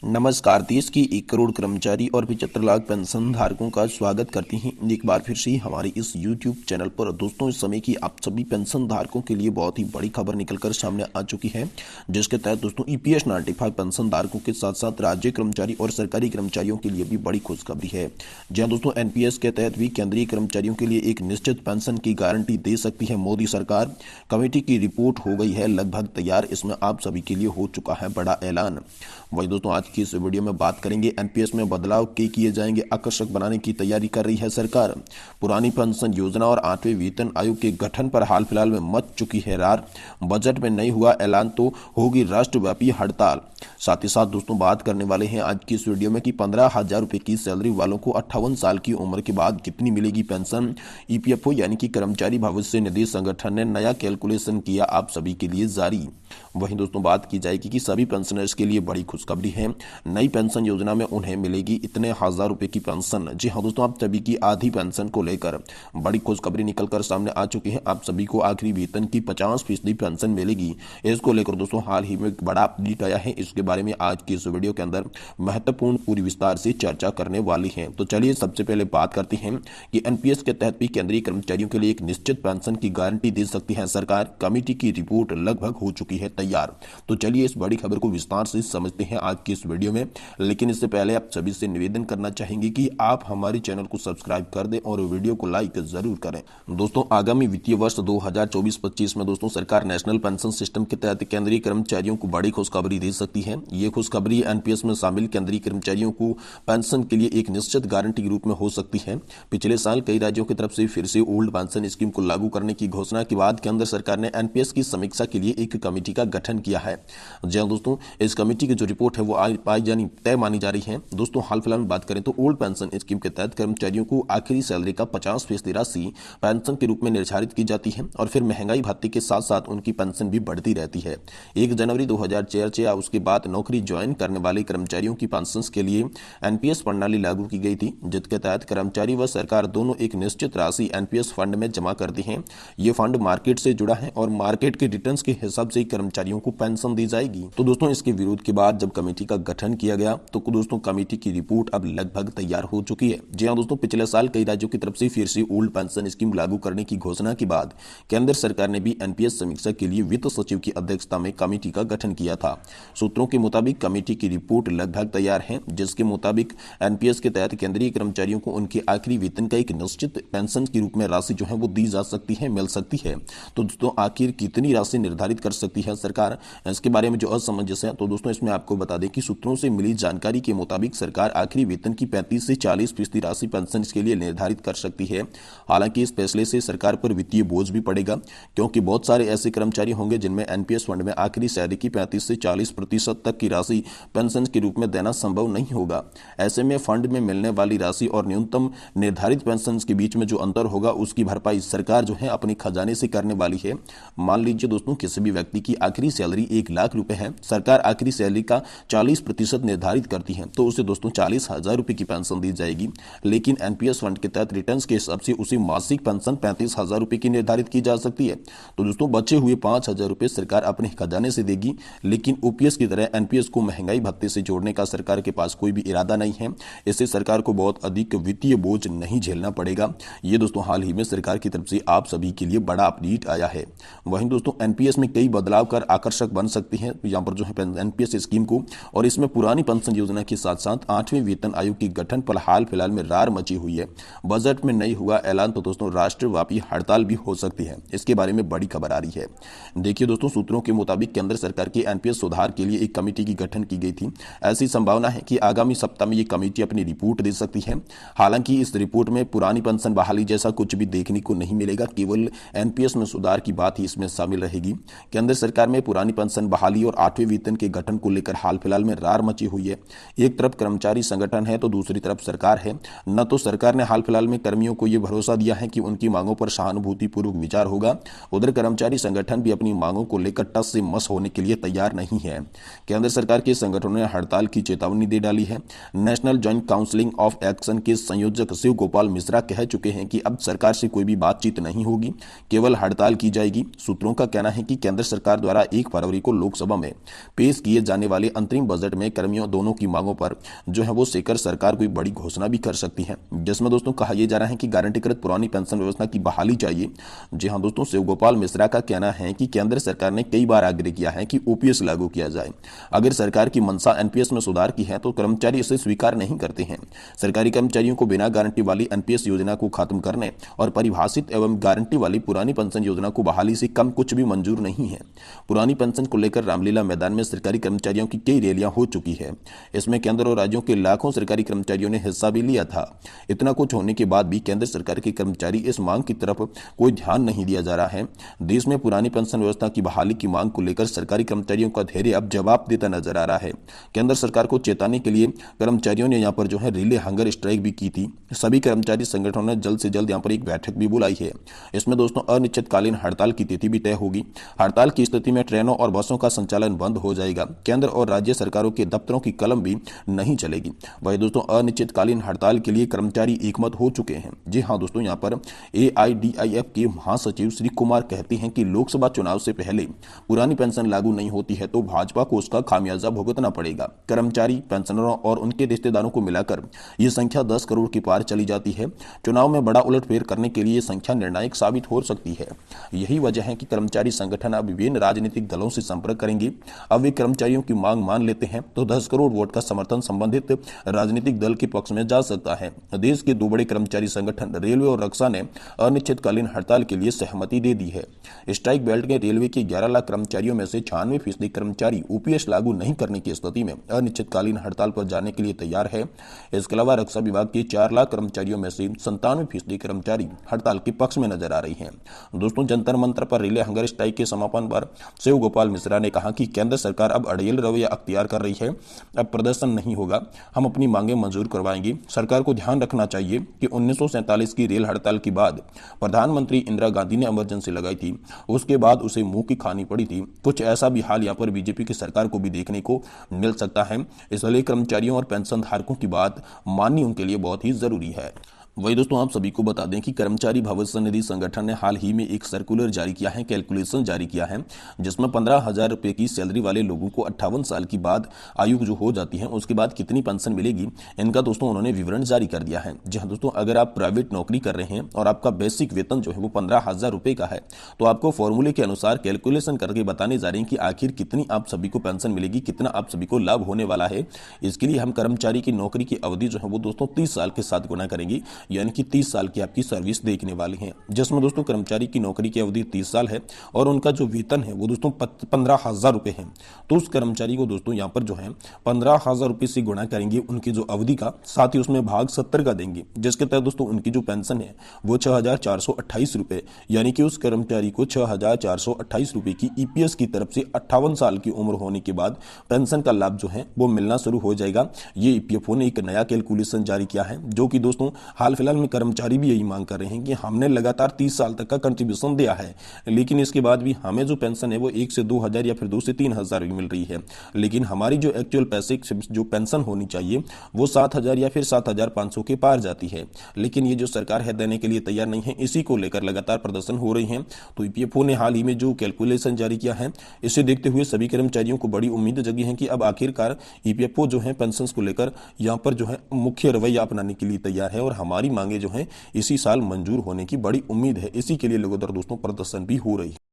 नमस्कार। देश की 1 करोड़ कर्मचारी और 75 लाख पेंशन धारकों का स्वागत करते हैं एक बार फिर से हमारे इस YouTube चैनल पर। दोस्तों, इस समय की आप सभी पेंशन धारकों के लिए बहुत ही बड़ी खबर निकलकर सामने आ चुकी है, जिसके तहत दोस्तों EPS 95 पेंशन धारकों के साथ साथ राज्य कर्मचारी और सरकारी कर्मचारियों के लिए भी बड़ी खुशखबरी है। जहाँ दोस्तों NPS के तहत भी केंद्रीय कर्मचारियों के लिए एक निश्चित पेंशन की गारंटी दे सकती है मोदी सरकार। कमेटी की रिपोर्ट हो गई है लगभग तैयार, इसमें आप सभी के लिए हो चुका है बड़ा ऐलान। वही दोस्तों, आज की इस वीडियो में बात करेंगे NPS में बदलाव किए जाएंगे, आकर्षक बनाने की तैयारी कर रही है सरकार। पुरानी पेंशन योजना और 8वें वेतन आयोग के गठन पर हाल फिलहाल में मच चुकी है रार। बजट में नहीं हुआ ऐलान तो होगी राष्ट्रव्यापी हड़ताल। साथ ही साथ दोस्तों, बात करने वाले हैं आज की इस वीडियो में कि 15,000 रुपए की सैलरी वालों को 58 साल की उम्र के बाद कितनी मिलेगी पेंशन। EPFO यानी कि कर्मचारी भविष्य निधि संगठन ने नया कैलकुलेशन किया आप सभी के लिए जारी। वहीं दोस्तों, बात की जाएगी कि सभी पेंशनर्स के लिए बड़ी खुशखबरी है। नई पेंशन योजना में उन्हें मिलेगी इतने हजार रुपए की पेंशन। जी हाँ दोस्तों, आप सभी की आधी पेंशन को लेकर बड़ी खुशखबरी निकलकर सामने आ चुकी है। आप सभी को आखिरी वेतन की 50% पेंशन मिलेगी। इसको लेकर दोस्तों हाल ही में एक बड़ा अपडेट आया है। इसके बारे में आज की इस वीडियो के अंदर महत्वपूर्ण पूरी विस्तार से चर्चा करने वाली है। तो चलिए सबसे पहले बात करते हैं कि NPS के तहत भी केंद्रीय कर्मचारियों के लिए एक निश्चित पेंशन की गारंटी दे सकती है सरकार। कमेटी की रिपोर्ट लगभग हो चुकी है तैयार। तो चलिए इस बड़ी खबर को विस्तार से समझते हैं आज की इस वीडियो में। लेकिन इससे पहले आप सभी से निवेदन करना चाहेंगे कि आप हमारे चैनल को सब्सक्राइब कर दें और वीडियो को लाइक जरूर करें। दोस्तों, आगामी वित्तीय वर्ष 2024-25 में दोस्तों सरकार नेशनल पेंशन सिस्टम के तहत केंद्रीय कर्मचारियों को बड़ी खुशखबरी दे सकती है। ये खुशखबरी NPS में शामिल केंद्रीय कर्मचारियों को पेंशन के लिए एक निश्चित गारंटी के रूप में हो सकती है। पिछले साल कई राज्यों की तरफ से फिर से ओल्ड पेंशन स्कीम को लागू करने की घोषणा के बाद केंद्र सरकार ने NPS की समीक्षा के लिए एक कमेटी का गठन किया है। जी हाँ दोस्तों, इस कमेटी की जो रिपोर्ट है वो आज यानी तय मानी जा रही है। दोस्तों, हाल फिलहाल में बात करें तो ओल्ड पेंशन स्कीम के तहत कर्मचारियों को आखिरी सैलरी का 50% राशि पेंशन के रूप में निर्धारित की जाती है और फिर महंगाई भत्ते के साथ साथ उनकी पेंशन भी बढ़ती रहती है। 1 जनवरी 2004 या उसके बाद नौकरी ज्वाइन करने वाले कर्मचारियों की पेंशन के लिए NPS प्रणाली लागू की गई थी, जिसके तहत कर्मचारी व सरकार दोनों एक निश्चित राशि NPS फंड में जमा करते हैं। ये फंड मार्केट से जुड़ा है और मार्केट के रिटर्न्स के हिसाब से कर्मचारियों को पेंशन दी जाएगी। तो दोस्तों, इसके विरोध के बाद जब कमेटी का गठन किया गया तो दोस्तों कमेटी की रिपोर्ट अब लगभग तैयार हो चुकी है। जी हां दोस्तों, पिछले साल कई राज्यों की तरफ से फिर से ओल्ड पेंशन स्कीम लागू करने की घोषणा के बाद केंद्र सरकार ने भी NPS समीक्षा के लिए वित्त सचिव की अध्यक्षता में कमेटी का गठन किया था। सूत्रों के मुताबिक कमेटी की रिपोर्ट लगभग तैयार है, जिसके मुताबिक NPS के तहत केंद्रीय कर्मचारियों को उनके आखिरी वेतन का एक निश्चित पेंशन के रूप में राशि जो है वो दी जा सकती है, मिल सकती है। तो दोस्तों, आखिर कितनी राशि निर्धारित कर सकती है सरकार, इसके बारे में जो असमंजस है, तो दोस्तों इसमें आपको बता दें कि सूत्रों से मिली जानकारी के मुताबिक सरकार आखिरी वेतन की 35 से 40% राशि पेंशन के लिए निर्धारित कर सकती है। हालांकि इस फैसले से सरकार पर वित्तीय बोझ भी पड़ेगा, क्योंकि बहुत सारे ऐसे कर्मचारी होंगे जिनमें NPS फंड में आखिरी सैलरी की 35 से 40% तक की राशि पेंशन के रूप में देना संभव नहीं होगा। ऐसे में फंड में मिलने वाली राशि और न्यूनतम निर्धारित पेंशन के बीच में जो अंतर होगा उसकी भरपाई सरकार जो है अपने खजाने से करने वाली है। मान लीजिए दोस्तों, किसी भी व्यक्ति की आखिरी सैलरी 1 लाख रुपए है, सरकार आखिरी सैलरी का 40% निर्धारित करती है, तो उसे दोस्तों 40,000 रुपए की पेंशन दी जाएगी। लेकिन NPS फंड के तहत रिटर्न्स के हिसाब से उसे मासिक पेंशन 35,000 रुपए की निर्धारित की जा सकती है। तो दोस्तों, बचे हुए 5,000 रुपए सरकार अपने खजाने से देगी। लेकिन OPS की तरह NPS को महंगाई भत्ते से जोड़ने का सरकार के पास कोई भी इरादा नहीं है। इससे सरकार को बहुत अधिक वित्तीय बोझ नहीं झेलना पड़ेगा। ये दोस्तों हाल ही में सरकार की तरफ से आप सभी के लिए बड़ा अपडेट आया है। वहीं दोस्तों, NPS में कई बदलाव कर आकर्षक बन सकती है यहाँ पर जो है NPS स्कीम को, और इसमें पुरानी पेंशन योजना के साथ साथ 8वें वेतन आयोग के गठन पर हाल फिलहाल में रार मची हुई है। बजट में नहीं हुआ ऐलान तो दोस्तों राष्ट्रव्यापी हड़ताल भी हो सकती है। इसके बारे में बड़ी खबर आ रही है। देखिए दोस्तों, सूत्रों के मुताबिक केंद्र सरकार के NPS सुधार के लिए एक कमेटी की गठन की गई थी। ऐसी संभावना है कि आगामी सप्ताह में ये कमेटी अपनी रिपोर्ट दे सकती है। हालांकि इस रिपोर्ट में पुरानी पेंशन बहाली जैसा कुछ भी देखने को नहीं मिलेगा, केवल NPS में सुधार की बात ही इसमें शामिल रहेगी। केंद्र सरकार में पुरानी पेंशन बहाली और 8वें वेतन के गठन को लेकर हाल फिलहाल में रार मची हुई है। एक तरफ कर्मचारी संगठन है तो दूसरी तरफ सरकार है। न तो सरकार ने हाल फिलहाल में कर्मियों को यह भरोसा दिया है कि उनकी मांगों पर सहानुभूतिपूर्वक विचार होगा, उधर कर्मचारी संगठन भी अपनी मांगों को लेकर टस से मस होने के लिए तैयार नहीं है। केंद्र सरकार के संगठनों ने हड़ताल की चेतावनी दे डाली है। National joint counselling of action के संयोजक शिव गोपाल मिश्रा कह चुके हैं कि अब सरकार से कोई भी बातचीत नहीं होगी, केवल हड़ताल की जाएगी। सूत्रों का कहना है कि केंद्र सरकार द्वारा 1 फरवरी को लोकसभा में पेश किए जाने वाले अंतरिम बजट मिनट में कर्मियों दोनों की मांगों पर जो है वो शेखर सरकार कोई बड़ी घोषणा भी कर सकती है, जिसमें दोस्तों कहा यह जा रहा है कि गारंटीकृत पुरानी पेंशन व्यवस्था की बहाली चाहिए। जी हां दोस्तों, शिव गोपाल मिश्रा का कहना है कि केंद्र सरकार ने कई बार आग्रह किया है कि ओपीएस लागू किया जाए। अगर सरकार की मंशा एनपीएस में सुधार की है तो कर्मचारी इसे स्वीकार नहीं करते हैं। सरकारी कर्मचारियों को बिना गारंटी वाली एनपीएस योजना को खत्म करने और परिभाषित एवं गारंटी वाली पुरानी पेंशन योजना को बहाली से कम कुछ भी मंजूर नहीं है। पुरानी पेंशन को लेकर रामलीला मैदान में सरकारी कर्मचारियों की कई रैलियां हो चुकी है। इसमें केंद्र और राज्यों के लाखों सरकारी कर्मचारियों ने हिस्सा भी लिया था। इतना कुछ होने के बाद भी केंद्र सरकार के कर्मचारी इस मांग की तरफ कोई ध्यान नहीं दिया जा रहा है। देश में पुरानी पेंशन व्यवस्था की बहाली की मांग को लेकर सरकारी कर्मचारियों का धैर्य अब जवाब देता नजर आ रहा है। केंद्र सरकार को चेताने के लिए कर्मचारियों ने यहाँ पर जो है रिले हंगर स्ट्राइक भी की थी। सभी कर्मचारी संगठनों ने जल्द से जल्द यहाँ पर एक बैठक भी बुलाई है। इसमें दोस्तों अनिश्चितकालीन हड़ताल की तिथि भी तय होगी। हड़ताल की स्थिति में ट्रेनों और बसों का संचालन बंद हो जाएगा। केंद्र और राज्य सरकारों के दफ्तरों की कलम भी नहीं चलेगी। वही दोस्तों अनिश्चितकालीन हड़ताल के लिए कर्मचारी एकमत हो चुके हैं। जी हाँ दोस्तों, यहाँ पर एआईडीआईएफ के महासचिव श्री कुमार कहते हैं कि लोकसभा चुनाव से पहले पुरानी पेंशन लागू नहीं होती है तो भाजपा को उसका खामियाजा भुगतना पड़ेगा। कर्मचारी, पेंशनरों और उनके रिश्तेदारों को मिलाकर ये संख्या 10 करोड़ के पार चली जाती है। चुनाव में बड़ा उलटफेर करने के लिए संख्या निर्णायक साबित हो सकती है। यही वजह है कि कर्मचारी संगठन अब विभिन्न राजनीतिक दलों से संपर्क करेंगे। अब वे कर्मचारियों की मांग मान लेते हैं तो 10 करोड़ वोट का समर्थन संबंधित राजनीतिक दल के पक्ष में जा सकता है। देश के दो बड़े कर्मचारी संगठन रेलवे और रक्षा ने अनिश्चितकालीन हड़ताल के लिए सहमति दे दी है। स्ट्राइक बेल्ट के रेलवे के 11 लाख कर्मचारियों में से 96% कर्मचारी ओपीएस लागू नहीं करने की स्थिति में अनिश्चितकालीन हड़ताल पर जाने के लिए तैयार है। इसके अलावा रक्षा विभाग के 4 लाख कर्मचारियों में से 97% कर्मचारी हड़ताल के पक्ष में नजर आ रही हैं। दोस्तों, जंतर मंतर पर रिले हंगर स्ट्राइक के समापन पर शिव गोपाल मिश्रा ने कहा कि केंद्र सरकार अब अड़ियल रवैया अख्तियार कर रही है। अब प्रदर्शन नहीं होगा, हम अपनी मांगें मंजूर करवाएंगे। सरकार को ध्यान रखना चाहिए कि 1947 की रेल हड़ताल के बाद प्रधानमंत्री इंदिरा गांधी ने इमरजेंसी लगाई थी, उसके बाद उसे मुंह की खानी पड़ी थी। कुछ ऐसा भी हाल यहाँ पर बीजेपी की सरकार को भी देखने को मिल सकता है। इसलिए कर्मचारियों और पेंशन धारकों की बात माननी उनके लिए बहुत ही जरूरी है। वही दोस्तों, आप सभी को बता दें कि कर्मचारी भविष्य निधि संगठन ने हाल ही में एक सर्कुलर जारी किया है, कैलकुलेशन जारी किया है, जिसमें 15,000 रुपए की सैलरी वाले लोगों को 58 साल की बाद आयु जो हो जाती है उसके बाद कितनी पेंशन मिलेगी, इनका दोस्तों उन्होंने विवरण जारी कर दिया है। जी हाँ दोस्तों, अगर आप प्राइवेट नौकरी कर रहे हैं और आपका बेसिक वेतन जो है वो 15,000 रुपए का है तो आपको फॉर्मूले के अनुसार कैलकुलेशन करके बताने जा रहे हैं कि आखिर कितनी आप सभी को पेंशन मिलेगी, कितना आप सभी को लाभ होने वाला है। इसके लिए हम कर्मचारी की नौकरी की अवधि जो है वो दोस्तों 30 साल के साथ गुना करेंगे, यानी कि 30 साल की आपकी सर्विस देखने वाली है, जिसमें दोस्तों कर्मचारी की नौकरी की अवधि 30 साल है और उनका जो वेतन है वो दोस्तों 15,000 रुपए है। तो उस कर्मचारी को दोस्तों यहाँ पर जो है 15,000 रुपए से गुणा करेंगे उनकी जो अवधि का, साथ ही उसमें भाग 70 का देंगे, जिसके तहत दोस्तों उनकी जो पेंशन है वो 6,428 रुपए, यानी कि उस कर्मचारी को 6,428 रुपए की ईपीएस की तरफ से 58 साल की उम्र होने के बाद पेंशन का लाभ जो है वो मिलना शुरू हो जाएगा। ये ईपीएफओ ने एक नया कैलकुलेशन जारी किया है, जो कि दोस्तों हाल फिलहाल में कर्मचारी भी यही मांग कर रहे हैं कि हमने लगातार 30 साल तक का कंट्रीब्यूशन दिया है, लेकिन इसके बाद भी हमें जो पेंशन है वो 1 से 2,000 या फिर 2 से 3,000 भी मिल रही है, लेकिन हमारी जो एक्चुअल पैसे जो पेंशन होनी चाहिए वो 7,000 या फिर 7,500 के पार जाती है। लेकिन ये जो सरकार है देने के लिए तैयार नहीं है, इसी को लेकर लगातार प्रदर्शन हो रही है। तो ईपीएफओ ने हाल ही में जो कैलकुलेशन जारी किया है, इसे देखते हुए सभी कर्मचारियों को बड़ी उम्मीद जगी है कि अब आखिरकार ईपीएफओ जो है पेंशन को लेकर यहाँ पर जो है मुख्य रवैया अपनाने के लिए तैयार है और हमारी मांगे जो है इसी साल मंजूर होने की बड़ी उम्मीद है। इसी के लिए लगातार दोस्तों प्रदर्शन भी हो रही है।